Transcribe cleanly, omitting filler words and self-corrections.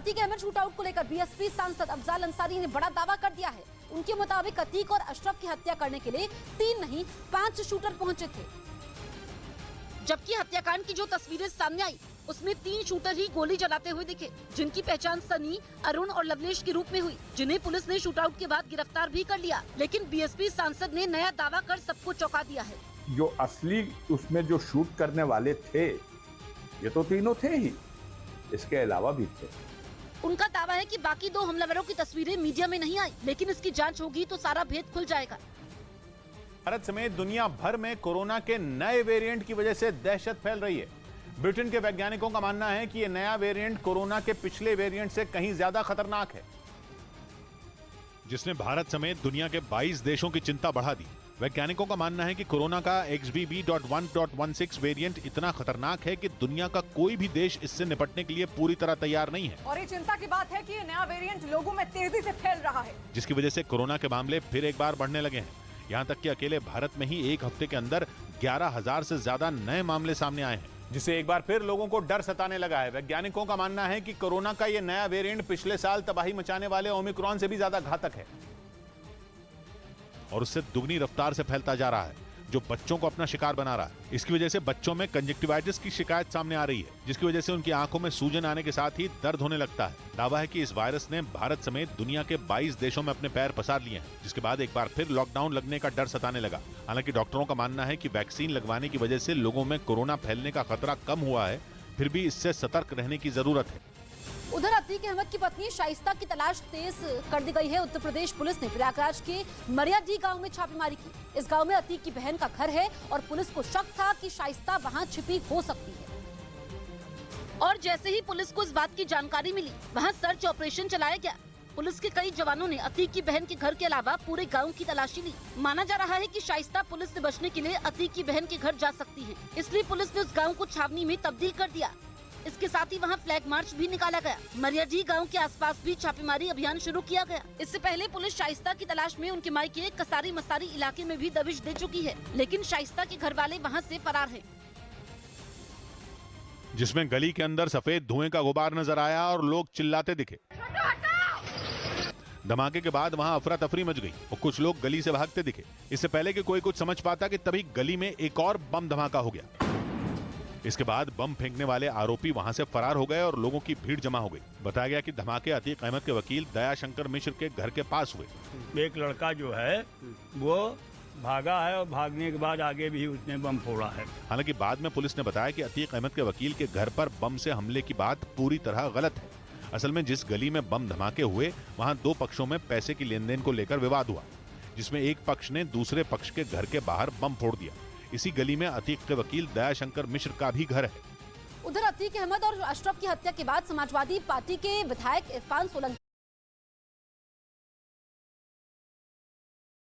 Atiq Ahmad shootout को लेकर BSP सांसद अफजाल अंसारी ने बड़ा दावा कर दिया है। उनके मुताबिक अतीक और अशरफ की हत्या करने के लिए 3 नहीं 5 शूटर पहुंचे थे, जबकि हत्याकांड की जो तस्वीरें सामने आई उसमें 3 शूटर ही गोली चलाते हुए दिखे, जिनकी पहचान सनी, अरुण और लवलेश के रूप में हुई, जिन्हें पुलिस ने शूटआउट के बाद गिरफ्तार भी कर लिया। लेकिन बीएसपी सांसद ने नया दावा कर सबको चौंका दिया है। जो असली उसमें जो शूट करने वाले थे ये तो तीनों थे ही, इसके अलावा भी थे। उनका दावा है कि बाकी 2 हमलावरों की तस्वीरें मीडिया में नहीं आई, लेकिन इसकी जांच होगी तो सारा भेद खुल जाएगा। भारत समेत दुनिया भर में कोरोना के नए वेरिएंट की वजह से दहशत फैल रही है। ब्रिटेन के वैज्ञानिकों का मानना है कि यह नया वेरिएंट कोरोना के पिछले वेरिएंट से कहीं ज्यादा खतरनाक है, जिसने भारत समेत दुनिया के 22 देशों की चिंता बढ़ा दी। वैज्ञानिकों का मानना है कि कोरोना का XBB.1.16 वेरिएंट इतना खतरनाक है कि दुनिया का कोई भी देश इससे निपटने के लिए पूरी तरह तैयार नहीं है। और ये चिंता की बात है कि ये नया वेरिएंट लोगों में तेजी से फैल रहा है, जिसकी वजह से कोरोना के मामले फिर एक बार बढ़ने लगे हैं। यहाँ तक कि अकेले भारत में ही एक हफ्ते के अंदर 11,000 से ज्यादा नए मामले सामने आए हैं, जिससे एक बार फिर लोगों को डर सताने लगा है। वैज्ञानिकों का मानना है कि कोरोना का यह नया वेरिएंट पिछले साल तबाही मचाने वाले ओमिक्रॉन से भी ज्यादा घातक है और उससे दुगनी रफ्तार से फैलता जा रहा है, जो बच्चों को अपना शिकार बना रहा है। इसकी वजह से बच्चों में कंजक्टिवाइटिस की शिकायत सामने आ रही है, जिसकी वजह से उनकी आंखों में सूजन आने के साथ ही दर्द होने लगता है। दावा है कि इस वायरस ने भारत समेत दुनिया के 22 देशों में अपने पैर पसार लिए हैं, जिसके बाद एक बार फिर लॉकडाउन लगने का डर सताने लगा। हालांकि डॉक्टरों का मानना है कि वैक्सीन लगवाने की वजह से लोगों में कोरोना फैलने का खतरा कम हुआ है, फिर भी इससे सतर्क रहने की जरूरत है। उधर अतीक अहमद की पत्नी शाइस्ता की तलाश तेज कर दी गई है। उत्तर प्रदेश पुलिस ने प्रयागराज के मरियाडी गांव में छापेमारी की। इस गांव में अतीक की बहन का घर है और पुलिस को शक था कि शाइस्ता वहां छिपी हो सकती है। और जैसे ही पुलिस को इस बात की जानकारी मिली, वहां सर्च ऑपरेशन चलाया गया। पुलिस के कई जवानों ने अतीक की बहन के घर के अलावा पूरे गाँव की तलाशी ली। माना जा रहा है कि शाइस्ता पुलिस से बचने के लिए अतीक की बहन के घर जा सकती है, इसलिए पुलिस ने उस गाँव को छावनी में तब्दील कर दिया। इसके साथ ही वहां फ्लैग मार्च भी निकाला गया। मरियाडी गांव के आसपास भी छापेमारी अभियान शुरू किया गया। इससे पहले पुलिस शाइस्ता की तलाश में उनके मायके कसारी मसारी इलाके में भी दबिश दे चुकी है, लेकिन शाइस्ता के घर वाले वहां से फरार हैं। जिसमें गली के अंदर सफेद धुएं का गुबार नजर आया और लोग चिल्लाते दिखे। धमाके के बाद वहां अफरा तफरी मच गई और कुछ लोग गली से भागते दिखे। इससे पहले कि कोई कुछ समझ पाता कि तभी गली में एक और बम धमाका हो गया। इसके बाद बम फेंकने वाले आरोपी वहां से फरार हो गए और लोगों की भीड़ जमा हो गई। बताया गया कि धमाके अतीक अहमद के वकील दयाशंकर मिश्र के घर के पास हुए। एक लड़का जो है वो भागा है और भागने के बाद आगे भी उसने बम फोड़ा है। हालांकि बाद में पुलिस ने बताया कि अतीक अहमद के वकील के घर पर बम से हमले की बात पूरी तरह गलत है। असल में जिस गली में बम धमाके हुए वहां 2 पक्षों में पैसे की लेन देन को लेकर विवाद हुआ, जिसमें एक पक्ष ने दूसरे पक्ष के घर के बाहर बम फोड़ दिया। इसी गली में अतीक के वकील दयाशंकर मिश्र का भी घर है। उधर अतीक अहमद और अशरफ की हत्या के बाद समाजवादी पार्टी के विधायक इरफान सोलंकी